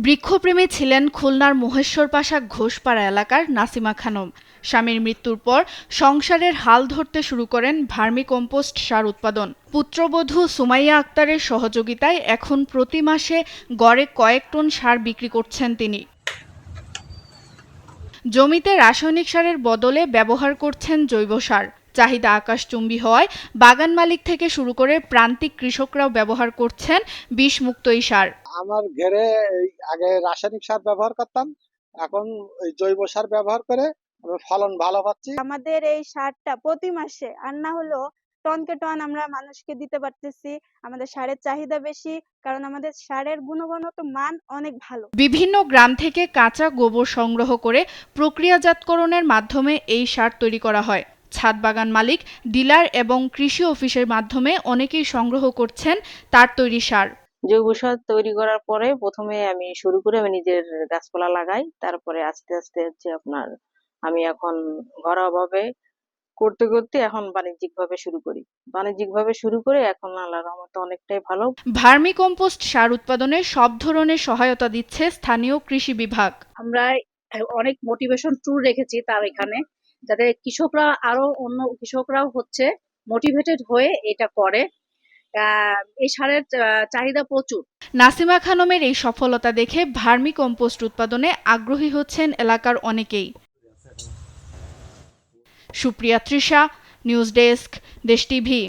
বৃক্ষপ্রেমী ছিলেন খুলনার মহেশ্বরপাশা ঘোষপাড়া এলাকার নাসিমা খানম। স্বামীর মৃত্যুর পর সংসারের হাল ধরতে শুরু করেন ভার্মি কম্পোস্ট সার উৎপাদন। পুত্রবধূ সুমাইয়া আক্তারের সহযোগিতায় এখন প্রতি মাসে গড়ে কয়েক টন সার বিক্রি করছেন তিনি। জমিতে রাসায়নিক সারের বদলে ব্যবহার করছেন জৈব সার। চাহিদা আকাশচুম্বী হওয়ায় বাগান মালিক থেকে শুরু করে প্রান্তিক কৃষকরাও ব্যবহার করছেন বিষমুক্ত এই সার। আমার ঘরে আগে রাসায়নিক সার ব্যবহার করতাম, এখন জৈব সার ব্যবহার করে ফলন ভালো পাচ্ছি। আমাদের এই সারটা প্রতি মাসে আর না হলেও টনকে টন আমরা মানুষকে দিতে পারতেছি। আমাদের সারের চাহিদা বেশি, কারণ আমাদের সারের গুণগত মান অনেক ভালো। বিভিন্ন গ্রাম থেকে কাঁচা গোবর সংগ্রহ করে প্রক্রিয়াজাতকরণের মাধ্যমে এই সার তৈরি করা হয়। ছাদ বাগান মালিক, ডিলার এবং কৃষি অফিসের মাধ্যমে অনেকেই সংগ্রহ করছেন তার তৈরি সার। জৈব সার তৈরি করার পরে প্রথমে আমি শুরু করে আমি নিজের গাছপালা লাগাই, তারপরে আস্তে আস্তে হচ্ছে আপনার আমি এখন ঘরোয়াভাবে করতে করতে এখন বাণিজ্যিকভাবে শুরু করে এখন আল্লাহর রহমতে অনেকটাই ভালো। ভার্মি কম্পোস্ট সার উৎপাদনে সব ধরনের সহায়তা দিচ্ছে স্থানীয় কৃষি বিভাগ। আমরা অনেক মোটিভেশন ট্যুর রেখেছি তার এখানে, যাতে কৃষকরা আরো অন্য কৃষকরাও হচ্ছে মোটিভেটেড হয়ে এটা করে। এই সারের চাহিদা প্রচুর। নাসিমা খানমের এই সফলতা দেখে ভার্মি কম্পোস্ট উৎপাদনে আগ্রহী হচ্ছেন এলাকার অনেকেই। সুপ্রিয়া তৃষা, নিউজ ডেস্ক, দেশ টিভি।